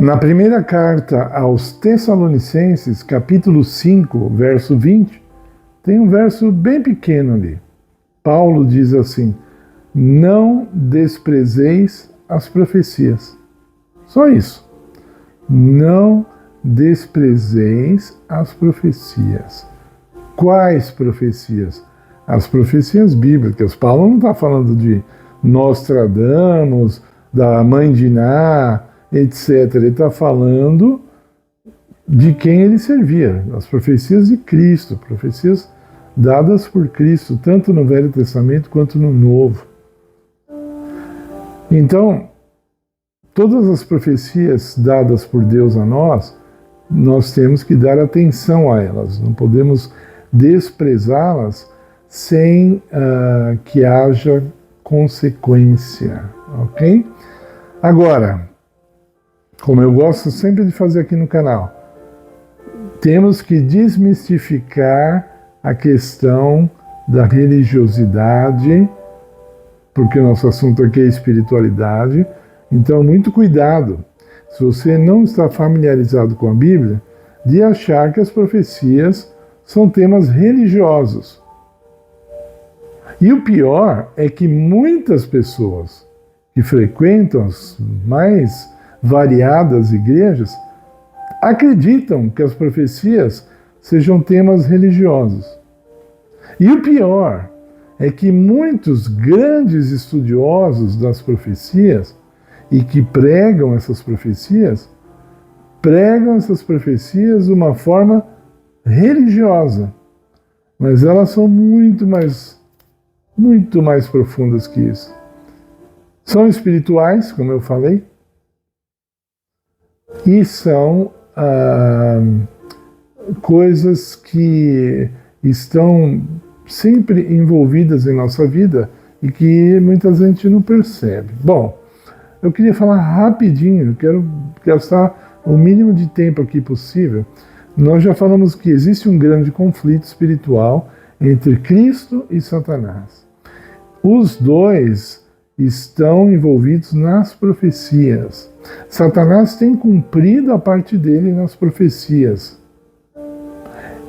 Na primeira carta aos Tessalonicenses, capítulo 5, verso 20, tem um verso bem pequeno ali. Paulo diz assim: não desprezeis as profecias. Só isso. Não desprezeis as profecias. Quais profecias? As profecias bíblicas. Paulo não está falando de Nostradamus, da mãe de Iná, etc. Ele está falando de quem ele servia, as profecias de Cristo, profecias dadas por Cristo, tanto no Velho Testamento quanto no Novo. Então, todas as profecias dadas por Deus a nós temos que dar atenção a elas, não podemos desprezá-las sem que haja consequência, ok? Agora, como eu gosto sempre de fazer aqui no canal, temos que desmistificar a questão da religiosidade, porque o nosso assunto aqui é espiritualidade. Então, muito cuidado, se você não está familiarizado com a Bíblia, de achar que as profecias são temas religiosos. E o pior é que muitas pessoas que frequentam as mais variadas igrejas acreditam que as profecias sejam temas religiosos. E o pior é que muitos grandes estudiosos das profecias e que pregam essas profecias de uma forma religiosa. Mas elas são muito mais profundas que isso. São espirituais, como eu falei, e são coisas que estão sempre envolvidas em nossa vida e que muita gente não percebe. Bom, eu queria falar rapidinho, quero gastar o mínimo de tempo aqui possível. Nós já falamos que existe um grande conflito espiritual entre Cristo e Satanás. Os dois estão envolvidos nas profecias. Satanás tem cumprido a parte dele nas profecias.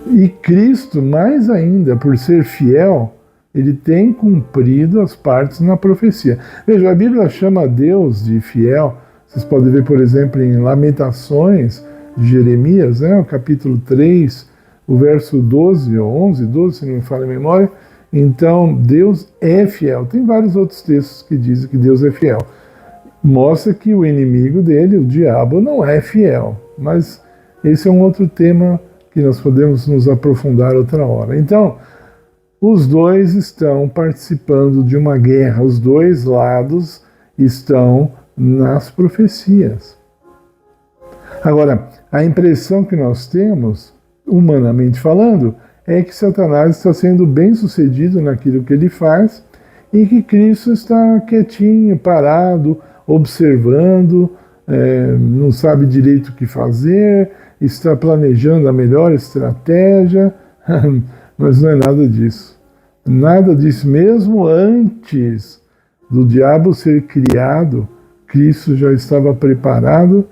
E Cristo, mais ainda, por ser fiel, ele tem cumprido as partes na profecia. Veja, a Bíblia chama Deus de fiel. Vocês podem ver, por exemplo, em Lamentações de Jeremias, o capítulo 3, o verso 12 ou 11, 12, se não me falha a memória. Então, Deus é fiel. Tem vários outros textos que dizem que Deus é fiel. Mostra que o inimigo dele, o diabo, não é fiel. Mas esse é um outro tema que nós podemos nos aprofundar outra hora. Então, os dois estão participando de uma guerra. Os dois lados estão nas profecias. Agora, a impressão que nós temos, humanamente falando, é que Satanás está sendo bem sucedido naquilo que ele faz e que Cristo está quietinho, parado, observando, não sabe direito o que fazer, está planejando a melhor estratégia, mas não é nada disso. Nada disso. Mesmo antes do diabo ser criado, Cristo já estava preparado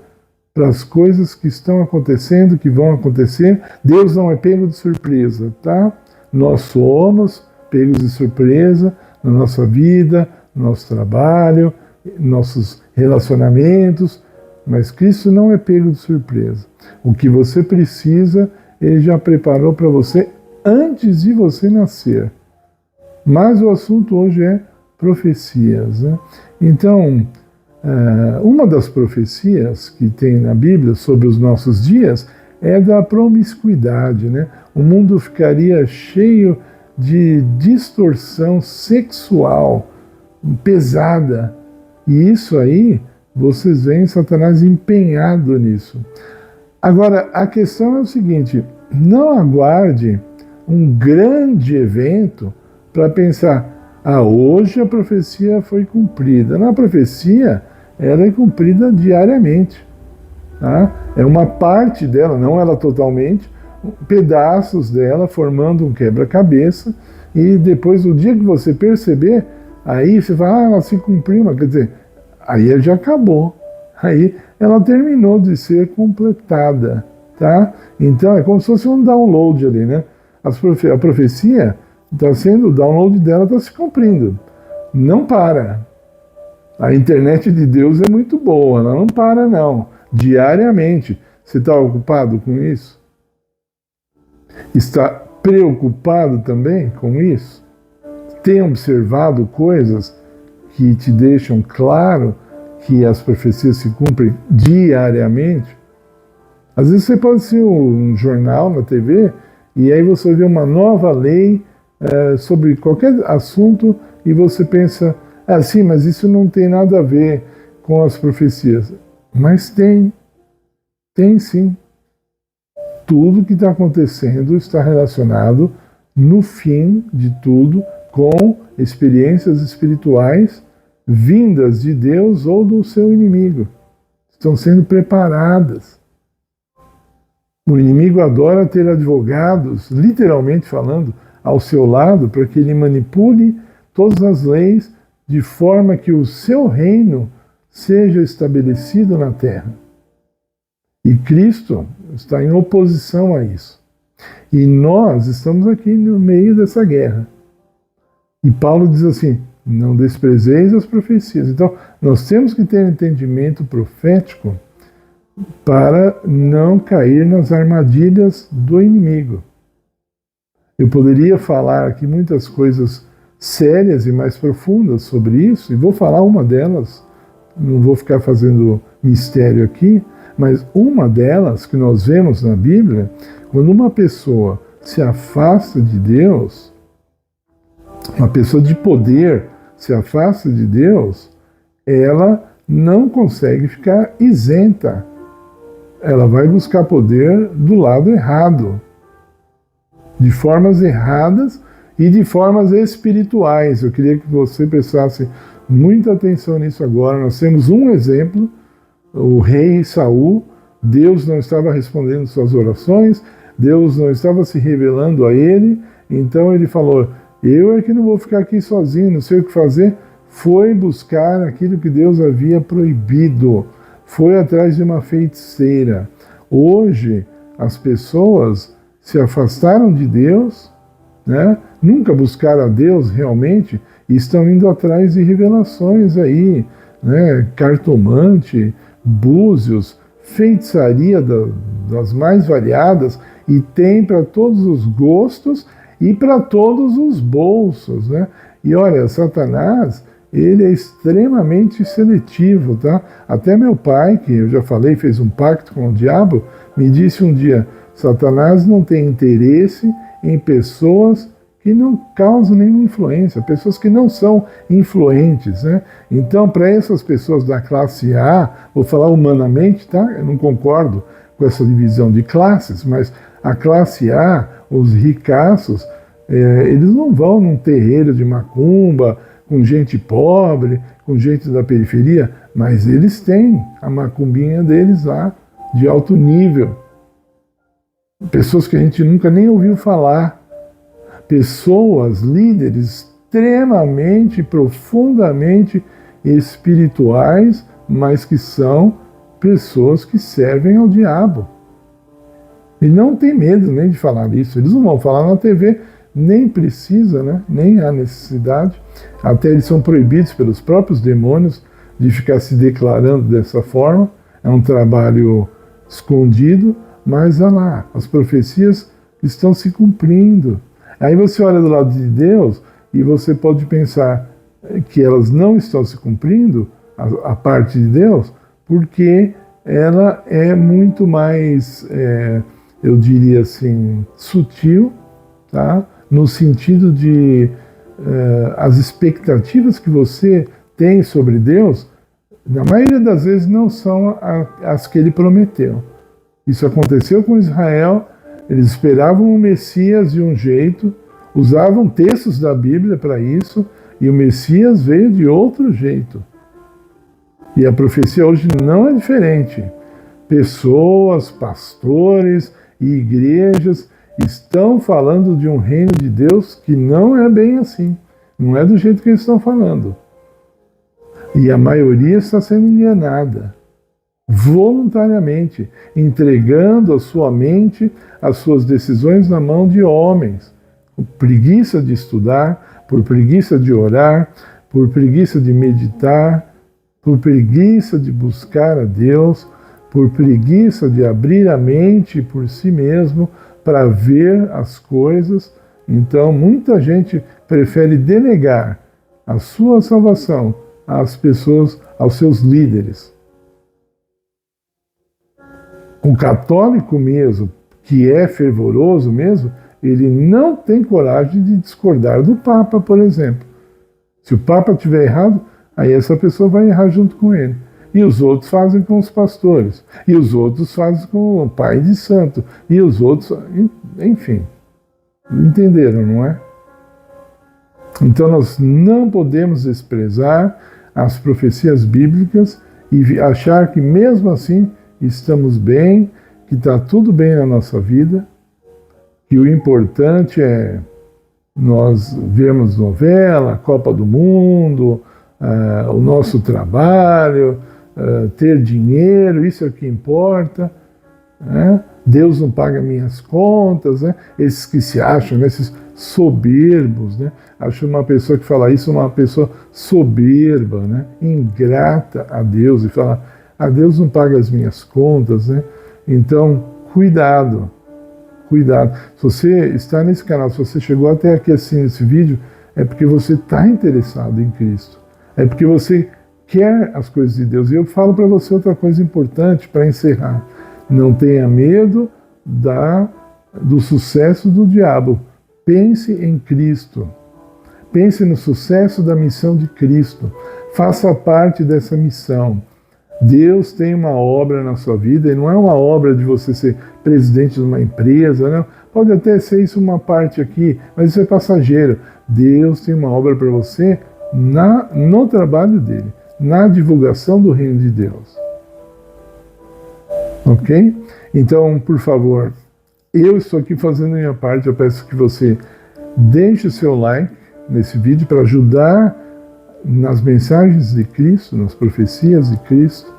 para as coisas que estão acontecendo, que vão acontecer. Deus não é pego de surpresa, tá? Nós somos pegos de surpresa na nossa vida, no nosso trabalho, nossos relacionamentos, mas Cristo não é pego de surpresa. O que você precisa, Ele já preparou para você antes de você nascer. Mas o assunto hoje é profecias, né? Então, uma das profecias que tem na Bíblia sobre os nossos dias é da promiscuidade, né? O mundo ficaria cheio de distorção sexual pesada. E isso aí, vocês veem Satanás empenhado nisso. Agora, a questão é o seguinte: não aguarde um grande evento para pensar, hoje a profecia foi cumprida. Na profecia, ela é cumprida diariamente. Tá? É uma parte dela, não ela totalmente, pedaços dela formando um quebra-cabeça, e depois, no dia que você perceber, aí você fala, ela se cumpriu, quer dizer, aí já acabou. aí ela terminou de ser completada, tá? Então é como se fosse um download ali, né? A profecia está sendo, o download dela está se cumprindo. Não para. A internet de Deus é muito boa, ela não para não. Diariamente. Você está ocupado com isso? Está preocupado também com isso? Tem observado coisas que te deixam claro que as profecias se cumprem diariamente? Às vezes você pode ser um jornal na TV e aí você vê uma nova lei sobre qualquer assunto e você pensa, sim, mas isso não tem nada a ver com as profecias. Mas tem sim. Tudo que está acontecendo está relacionado, no fim de tudo, com experiências espirituais vindas de Deus ou do seu inimigo. Estão sendo preparadas. O inimigo adora ter advogados, literalmente falando, ao seu lado, para que ele manipule todas as leis de forma que o seu reino seja estabelecido na terra. E Cristo está em oposição a isso. E nós estamos aqui no meio dessa guerra. E Paulo diz assim, não desprezeis as profecias. Então, nós temos que ter entendimento profético para não cair nas armadilhas do inimigo. Eu poderia falar aqui muitas coisas sérias e mais profundas sobre isso, e vou falar uma delas, não vou ficar fazendo mistério aqui, mas uma delas que nós vemos na Bíblia, quando uma pessoa se afasta de Deus, uma pessoa de poder se afasta de Deus, ela não consegue ficar isenta. Ela vai buscar poder do lado errado, de formas erradas e de formas espirituais. Eu queria que você prestasse muita atenção nisso agora. Nós temos um exemplo, o rei Saul. Deus não estava respondendo suas orações, Deus não estava se revelando a ele, então ele falou, eu é que não vou ficar aqui sozinho, não sei o que fazer. Foi buscar aquilo que Deus havia proibido, foi atrás de uma feiticeira. Hoje as pessoas se afastaram de Deus, né? Nunca buscaram a Deus realmente e estão indo atrás de revelações aí, né? Cartomante, búzios, feitiçaria das mais variadas, e tem para todos os gostos e para todos os bolsos, né? E olha, Satanás, ele é extremamente seletivo, tá? Até meu pai, que eu já falei, fez um pacto com o diabo, me disse um dia, Satanás não tem interesse em pessoas que não causam nenhuma influência, pessoas que não são influentes, né? Então, para essas pessoas da classe A, vou falar humanamente, tá? Eu não concordo com essa divisão de classes, mas a classe A, os ricaços, eles não vão num terreiro de macumba, com gente pobre, com gente da periferia, mas eles têm a macumbinha deles lá, de alto nível. Pessoas que a gente nunca nem ouviu falar. Pessoas, líderes extremamente, profundamente espirituais, mas que são pessoas que servem ao diabo. E não tem medo nem de falar isso. Eles não vão falar na TV, nem precisa, né? Nem há necessidade. Até eles são proibidos pelos próprios demônios de ficar se declarando dessa forma. É um trabalho escondido, mas olha lá, as profecias estão se cumprindo. Aí você olha do lado de Deus e você pode pensar que elas não estão se cumprindo, a parte de Deus, porque ela é muito mais, eu diria assim, sutil, tá? No sentido de as expectativas que você tem sobre Deus, na maioria das vezes não são as que ele prometeu. Isso aconteceu com Israel. Eles esperavam o Messias de um jeito, usavam textos da Bíblia para isso, e o Messias veio de outro jeito. E a profecia hoje não é diferente. Pessoas, pastores e igrejas estão falando de um reino de Deus que não é bem assim. Não é do jeito que eles estão falando. E a maioria está sendo enganada. voluntariamente, entregando a sua mente, as suas decisões na mão de homens, por preguiça de estudar, por preguiça de orar, por preguiça de meditar, por preguiça de buscar a Deus, por preguiça de abrir a mente por si mesmo para ver as coisas. Então, muita gente prefere denegar a sua salvação às pessoas, aos seus líderes. O católico mesmo, que é fervoroso mesmo, ele não tem coragem de discordar do Papa, por exemplo. Se o Papa estiver errado, aí essa pessoa vai errar junto com ele. E os outros fazem com os pastores. E os outros fazem com o pai de santo. E os outros, enfim. Entenderam, não é? Então nós não podemos desprezar as profecias bíblicas e achar que mesmo assim estamos bem, que está tudo bem na nossa vida, que o importante é nós vermos novela, Copa do Mundo, o nosso trabalho, ter dinheiro, isso é o que importa. Né? Deus não paga minhas contas, né? Esses que se acham, né? Esses soberbos, né? Acho uma pessoa que fala isso uma pessoa soberba, né? Ingrata a Deus e fala, Deus não paga as minhas contas, né? Então, cuidado, cuidado. Se você está nesse canal, se você chegou até aqui assim nesse vídeo, é porque você está interessado em Cristo, é porque você quer as coisas de Deus. E eu falo para você outra coisa importante para encerrar. Não tenha medo do sucesso do diabo. Pense em Cristo. Pense no sucesso da missão de Cristo. Faça parte dessa missão. Deus tem uma obra na sua vida, e não é uma obra de você ser presidente de uma empresa, não. Pode até ser isso uma parte aqui, mas isso é passageiro. Deus tem uma obra para você no trabalho dele, na divulgação do reino de Deus. Ok? Então, por favor, eu estou aqui fazendo a minha parte. Eu peço que você deixe o seu like nesse vídeo para ajudar nas mensagens de Cristo, nas profecias de Cristo.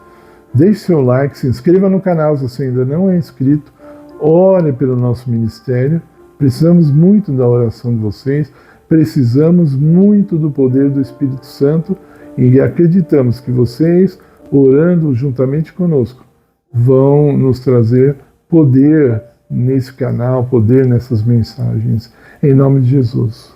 Deixe seu like, se inscreva no canal se você ainda não é inscrito. Ore pelo nosso ministério. Precisamos muito da oração de vocês. Precisamos muito do poder do Espírito Santo e acreditamos que vocês, orando juntamente conosco, vão nos trazer poder nesse canal, poder nessas mensagens. Em nome de Jesus.